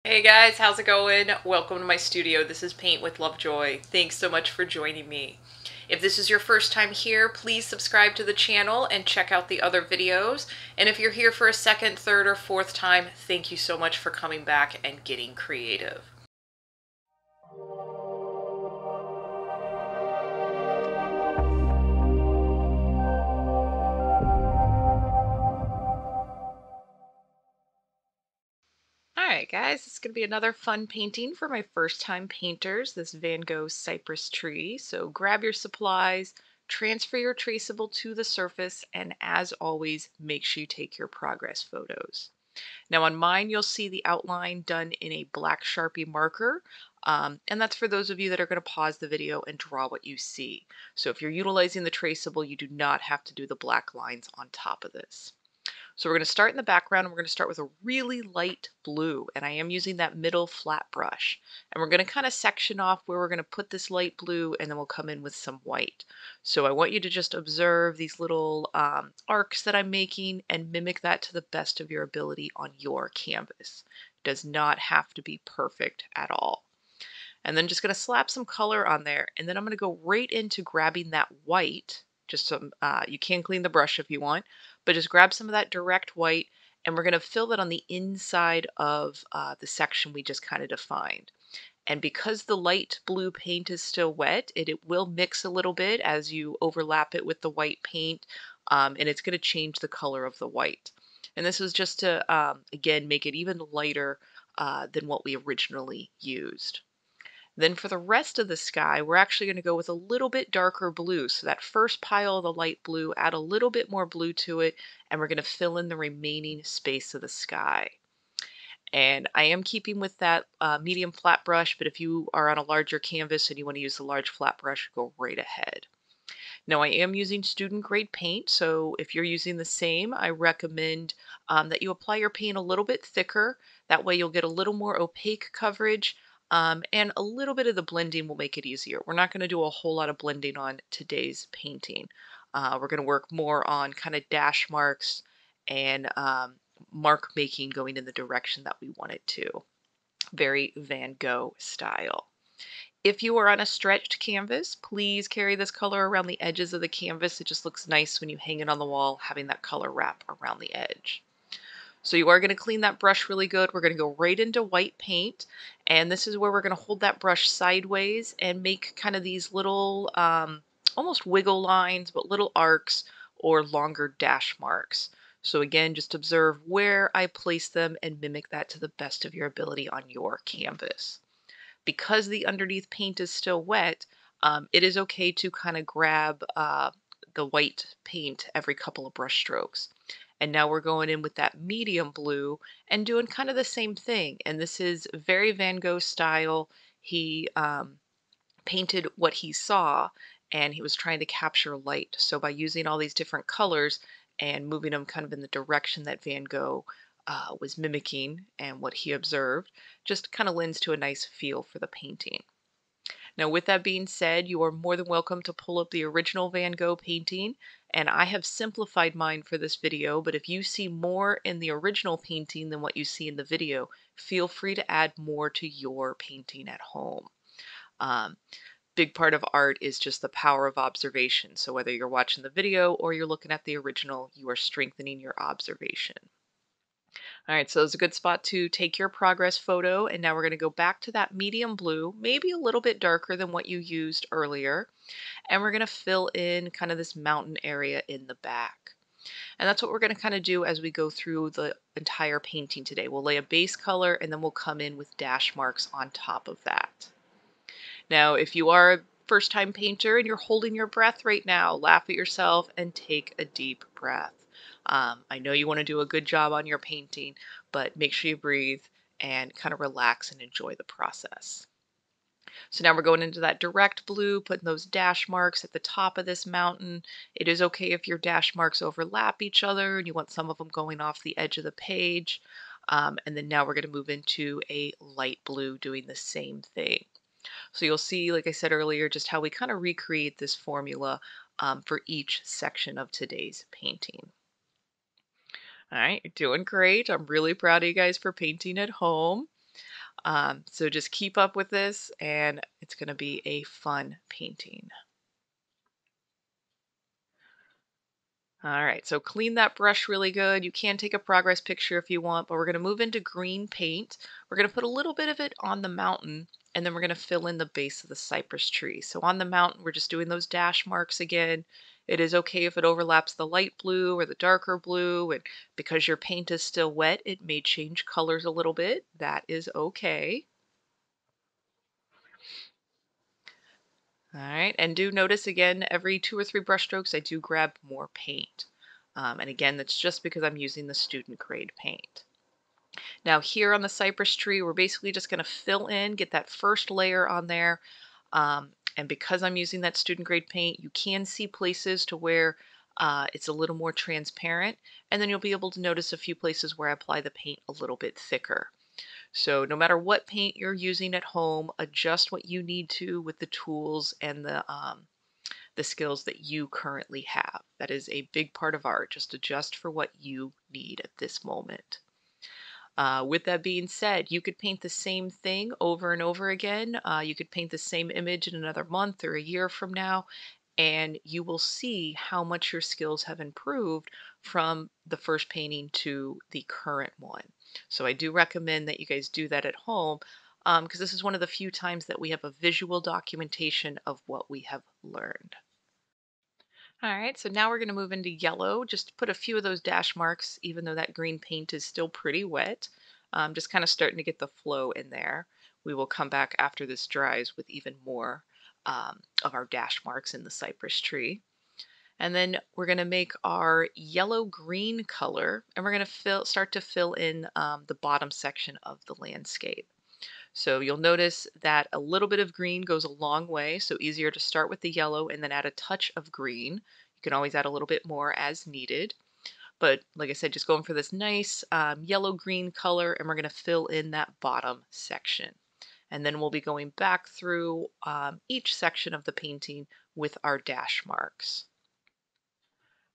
Hey guys, how's it going? Welcome to my studio. This is Paint with Lovejoy. Thanks so much for joining me. If this is your first time here, please subscribe to the channel and check out the other videos. And if you're here for a second, third, or fourth time, thank you so much for coming back and getting creative. Alright guys, it's going to be another fun painting for my first time painters, this Van Gogh Cypress Tree. So grab your supplies, transfer your traceable to the surface, and as always, make sure you take your progress photos. Now on mine, you'll see the outline done in a black Sharpie marker, and that's for those of you that are going to pause the video and draw what you see. So if you're utilizing the traceable, you do not have to do the black lines on top of this. So we're going to start in the background, and we're going to start with a really light blue, and I am using that middle flat brush. And we're going to kind of section off where we're going to put this light blue, and then we'll come in with some white. So I want you to just observe these little arcs that I'm making and mimic that to the best of your ability on your canvas. It does not have to be perfect at all. And then just going to slap some color on there, and then I'm going to go right into grabbing that white. Just some, you can clean the brush if you want, but just grab some of that direct white, and we're going to fill that on the inside of the section we just kind of defined. And because the light blue paint is still wet, it will mix a little bit as you overlap it with the white paint, and it's going to change the color of the white. And this is just to, again, make it even lighter than what we originally used. Then for the rest of the sky, we're actually going to go with a little bit darker blue. So that first pile of the light blue, add a little bit more blue to it, and we're going to fill in the remaining space of the sky. And I am keeping with that medium flat brush, but if you are on a larger canvas and you want to use the large flat brush, go right ahead. Now I am using student grade paint, so if you're using the same, I recommend that you apply your paint a little bit thicker. That way you'll get a little more opaque coverage, and a little bit of the blending will make it easier. We're not going to do a whole lot of blending on today's painting. We're going to work more on kind of dash marks and mark making going in the direction that we want it to. Very Van Gogh style. If you are on a stretched canvas, please carry this color around the edges of the canvas. It just looks nice when you hang it on the wall, having that color wrap around the edge. So you are going to clean that brush really good. We're going to go right into white paint, and this is where we're going to hold that brush sideways and make kind of these little almost wiggle lines, but little arcs or longer dash marks. So again, just observe where I place them and mimic that to the best of your ability on your canvas. Because the underneath paint is still wet, it is okay to kind of grab the white paint every couple of brush strokes. And now we're going in with that medium blue and doing kind of the same thing. And this is very Van Gogh style. He painted what he saw, and he was trying to capture light. So by using all these different colors and moving them kind of in the direction that Van Gogh was mimicking and what he observed, just kind of lends to a nice feel for the painting. Now, with that being said, you are more than welcome to pull up the original Van Gogh painting, and I have simplified mine for this video, but if you see more in the original painting than what you see in the video, feel free to add more to your painting at home. Big part of art is just the power of observation. So whether you're watching the video or you're looking at the original, you are strengthening your observation. All right, so it's a good spot to take your progress photo, and now we're going to go back to that medium blue, maybe a little bit darker than what you used earlier, and we're going to fill in kind of this mountain area in the back. And that's what we're going to kind of do as we go through the entire painting today. We'll lay a base color, and then we'll come in with dash marks on top of that. Now, if you are a first-time painter and you're holding your breath right now, laugh at yourself and take a deep breath. I know you want to do a good job on your painting, but make sure you breathe and kind of relax and enjoy the process. So now we're going into that direct blue, putting those dash marks at the top of this mountain. It is okay if your dash marks overlap each other and you want some of them going off the edge of the page. And then now we're going to move into a light blue doing the same thing. So you'll see, like I said earlier, just how we kind of recreate this formula for each section of today's painting. All right, you're doing great. I'm really proud of you guys for painting at home. So just keep up with this and it's going to be a fun painting. All right, so clean that brush really good. You can take a progress picture if you want, but we're going to move into green paint. We're going to put a little bit of it on the mountain, and then we're going to fill in the base of the cypress tree. So on the mountain, we're just doing those dash marks again. It is okay if it overlaps the light blue or the darker blue, and because your paint is still wet, it may change colors a little bit. That is okay. All right, and do notice again, every 2 or 3 brush strokes, I do grab more paint. And again, that's just because I'm using the student grade paint. Now here on the cypress tree, we're basically just going to fill in, get that first layer on there. And because I'm using that student grade paint, you can see places to where it's a little more transparent. And then you'll be able to notice a few places where I apply the paint a little bit thicker. So no matter what paint you're using at home, adjust what you need to with the tools and the skills that you currently have. That is a big part of art. Just adjust for what you need at this moment. With that being said, you could paint the same thing over and over again. You could paint the same image in another month or a year from now, and you will see how much your skills have improved from the first painting to the current one. So I do recommend that you guys do that at home because this is one of the few times that we have a visual documentation of what we have learned. All right, so now we're going to move into yellow. Just put a few of those dash marks, even though that green paint is still pretty wet. Just kind of starting to get the flow in there. We will come back after this dries with even more of our dash marks in the cypress tree. And then we're going to make our yellow-green color, and we're going to start to fill in the bottom section of the landscape. So you'll notice that a little bit of green goes a long way, so easier to start with the yellow and then add a touch of green. You can always add a little bit more as needed. But like I said, just going for this nice yellow-green color, and we're going to fill in that bottom section. And then we'll be going back through each section of the painting with our dash marks.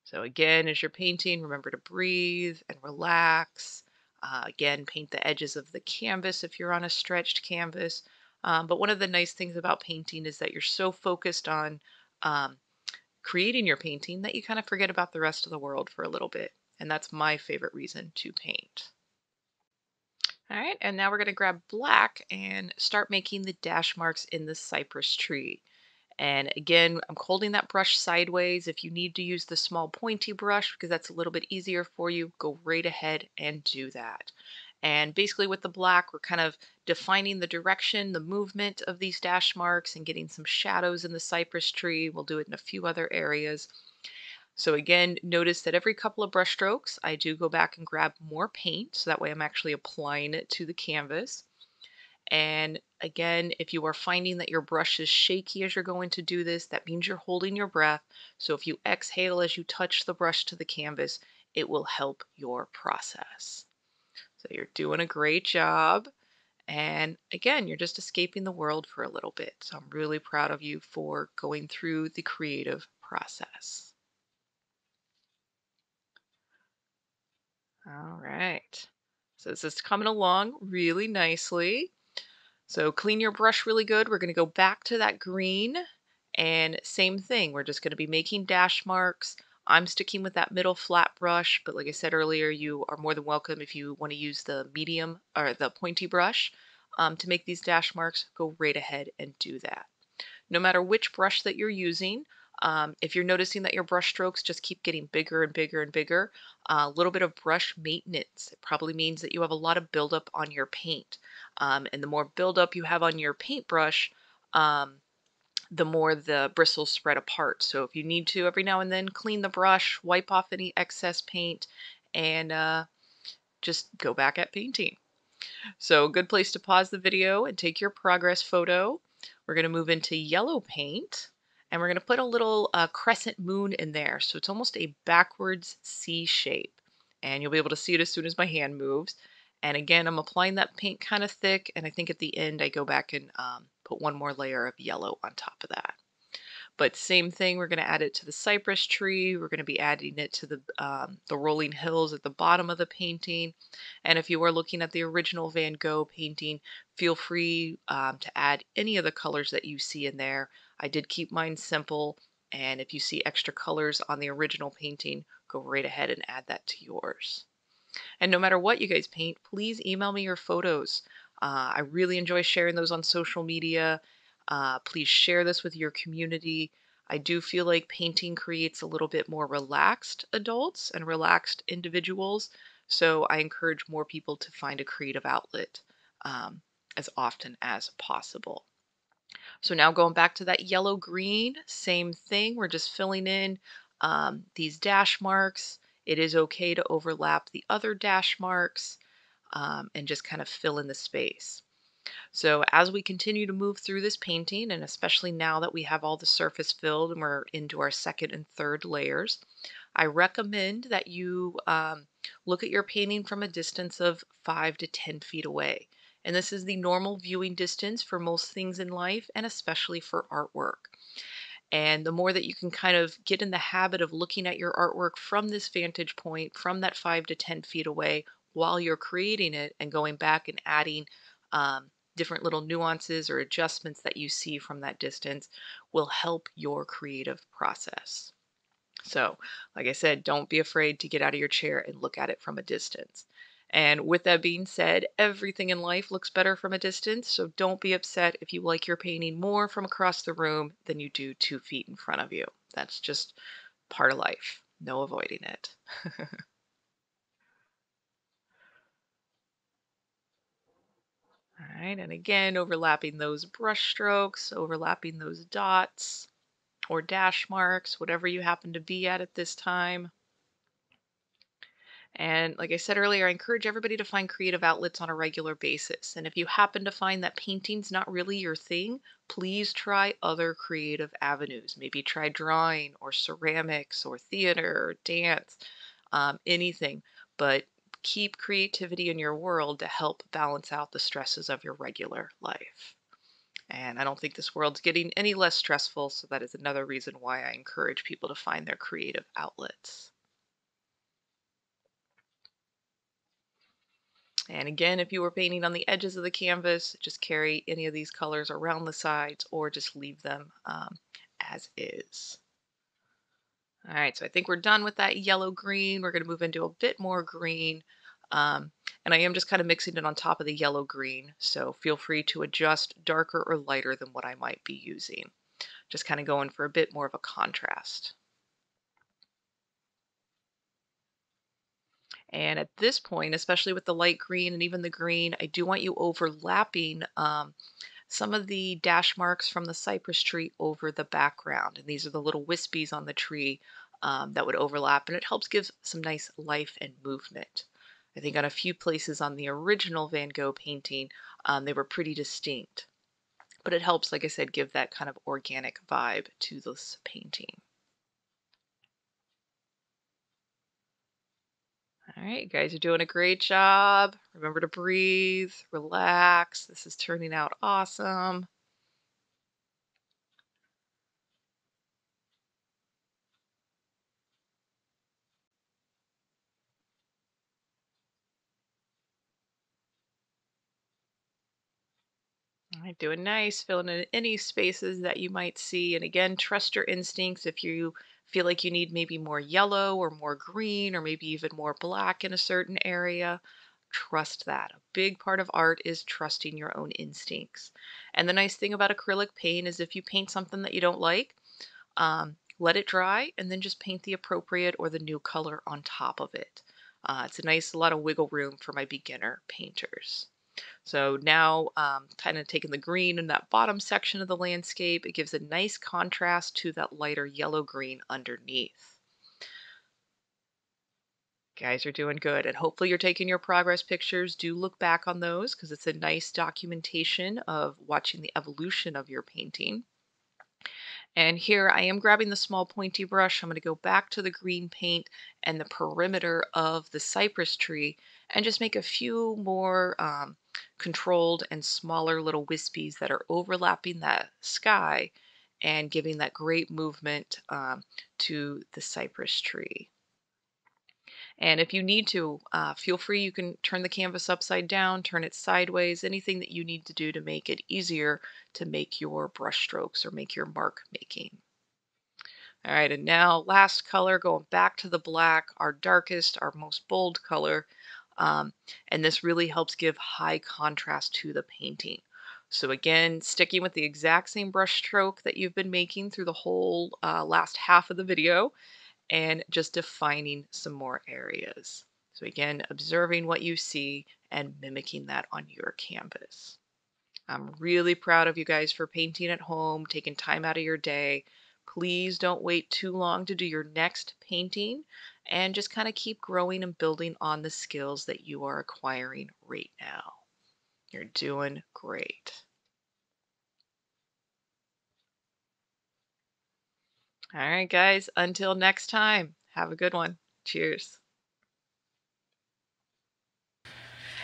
So again, as you're painting, remember to breathe and relax. Again, paint the edges of the canvas if you're on a stretched canvas. But one of the nice things about painting is that you're so focused on um, creating your painting that you kind of forget about the rest of the world for a little bit. And that's my favorite reason to paint. All right, and now we're going to grab black and start making the dash marks in the cypress tree. And again, I'm holding that brush sideways. If you need to use the small pointy brush because that's a little bit easier for you, go right ahead and do that. And basically with the black, we're kind of defining the direction, the movement of these dash marks and getting some shadows in the cypress tree. We'll do it in a few other areas. So again, notice that every couple of brush strokes, I do go back and grab more paint. So that way I'm actually applying it to the canvas. And again, if you are finding that your brush is shaky as you're going to do this, that means you're holding your breath. So if you exhale as you touch the brush to the canvas, it will help your process. So you're doing a great job. And again, you're just escaping the world for a little bit. So I'm really proud of you for going through the creative process. All right. So this is coming along really nicely. So clean your brush really good. We're going to go back to that green and same thing. We're just going to be making dash marks. I'm sticking with that middle flat brush, but like I said earlier, you are more than welcome if you want to use the medium or the pointy brush to make these dash marks, go right ahead and do that. No matter which brush that you're using, if you're noticing that your brush strokes just keep getting bigger and bigger and bigger, a little bit of brush maintenance. It probably means that you have a lot of buildup on your paint. And the more buildup you have on your paintbrush, the more the bristles spread apart. So if you need to, every now and then, clean the brush, wipe off any excess paint, and just go back at painting. So a good place to pause the video and take your progress photo. We're going to move into yellow paint and we're going to put a little crescent moon in there. So it's almost a backwards C shape. And you'll be able to see it as soon as my hand moves. And again, I'm applying that paint kind of thick. And I think at the end, I go back and put one more layer of yellow on top of that. But same thing, we're going to add it to the cypress tree. We're going to be adding it to the rolling hills at the bottom of the painting. And if you are looking at the original Van Gogh painting, feel free to add any of the colors that you see in there. I did keep mine simple. And if you see extra colors on the original painting, go right ahead and add that to yours. And no matter what you guys paint, please email me your photos. I really enjoy sharing those on social media. Please share this with your community. I do feel like painting creates a little bit more relaxed adults and relaxed individuals. So I encourage more people to find a creative outlet um, as often as possible. So now going back to that yellow green, same thing. We're just filling in these dash marks. It is okay to overlap the other dash marks and just kind of fill in the space. So as we continue to move through this painting, and especially now that we have all the surface filled and we're into our second and third layers, I recommend that you look at your painting from a distance of 5 to 10 feet away. And this is the normal viewing distance for most things in life, and especially for artwork. And the more that you can kind of get in the habit of looking at your artwork from this vantage point, from that 5 to 10 feet away, while you're creating it and going back and adding different little nuances or adjustments that you see from that distance, will help your creative process. So, like I said, don't be afraid to get out of your chair and look at it from a distance. And with that being said, everything in life looks better from a distance, so don't be upset if you like your painting more from across the room than you do 2 feet in front of you. That's just part of life. No avoiding it. All right, and again, overlapping those brush strokes, overlapping those dots or dash marks, whatever you happen to be at this time. And like I said earlier, I encourage everybody to find creative outlets on a regular basis. And if you happen to find that painting's not really your thing, please try other creative avenues. Maybe try drawing or ceramics or theater or dance, anything. But keep creativity in your world to help balance out the stresses of your regular life. And I don't think this world's getting any less stressful, so that is another reason why I encourage people to find their creative outlets. And again, if you were painting on the edges of the canvas, just carry any of these colors around the sides or just leave them as is. All right, so I think we're done with that yellow-green. We're going to move into a bit more green. And I am just kind of mixing it on top of the yellow-green, so feel free to adjust darker or lighter than what I might be using. Just kind of going for a bit more of a contrast. And at this point, especially with the light green and even the green, I do want you overlapping some of the dash marks from the cypress tree over the background. And these are the little wispies on the tree that would overlap, and it helps give some nice life and movement. I think on a few places on the original Van Gogh painting, they were pretty distinct. But it helps, like I said, give that kind of organic vibe to this painting. All right, you guys are doing a great job. Remember to breathe, relax. This is turning out awesome. All right, doing nice, filling in any spaces that you might see. And again, trust your instincts. If you feel like you need maybe more yellow or more green or maybe even more black in a certain area, trust that. A big part of art is trusting your own instincts. And the nice thing about acrylic paint is if you paint something that you don't like, let it dry and then just paint the appropriate or the new color on top of it. It's a lot of wiggle room for my beginner painters. So now kind of taking the green in that bottom section of the landscape, it gives a nice contrast to that lighter yellow-green underneath. Guys are doing good, and hopefully you're taking your progress pictures. Do look back on those because it's a nice documentation of watching the evolution of your painting. And here I am grabbing the small pointy brush. I'm going to go back to the green paint and the perimeter of the cypress tree and just make a few more controlled and smaller little wispies that are overlapping that sky and giving that great movement to the cypress tree. And if you need to, feel free, you can turn the canvas upside down, turn it sideways, anything that you need to do to make it easier to make your brush strokes or make your mark making. All right, and now last color, going back to the black, our darkest, our most bold color. And this really helps give high contrast to the painting. So again, sticking with the exact same brush stroke that you've been making through the whole last half of the video, and just defining some more areas. So again, observing what you see and mimicking that on your canvas. I'm really proud of you guys for painting at home, taking time out of your day. Please don't wait too long to do your next painting, and just kind of keep growing and building on the skills that you are acquiring right now. You're doing great. All right, guys, until next time, have a good one. Cheers.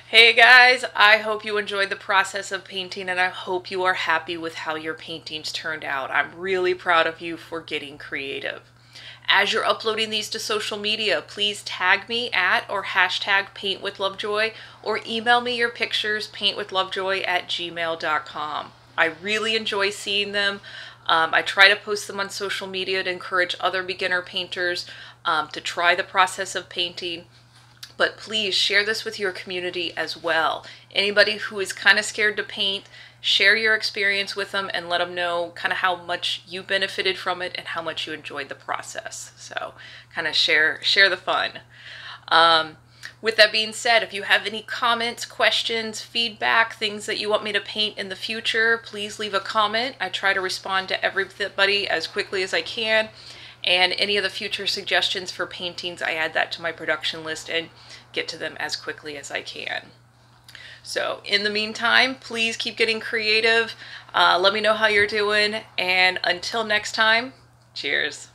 Hey guys, I hope you enjoyed the process of painting, and I hope you are happy with how your paintings turned out. I'm really proud of you for getting creative. As you're uploading these to social media, please tag me at or hashtag paintwithlovejoy, or email me your pictures, paintwithlovejoy@gmail.com. I really enjoy seeing them. I try to post them on social media to encourage other beginner painters to try the process of painting. But please share this with your community as well. Anybody who is kind of scared to paint, share your experience with them and let them know kind of how much you benefited from it and how much you enjoyed the process. So kind of share the fun. With that being said, if you have any comments, questions, feedback, things that you want me to paint in the future, please leave a comment. I try to respond to everybody as quickly as I can. And any of the future suggestions for paintings, I add that to my production list and get to them as quickly as I can. So in the meantime, please keep getting creative. Let me know how you're doing. And until next time, cheers.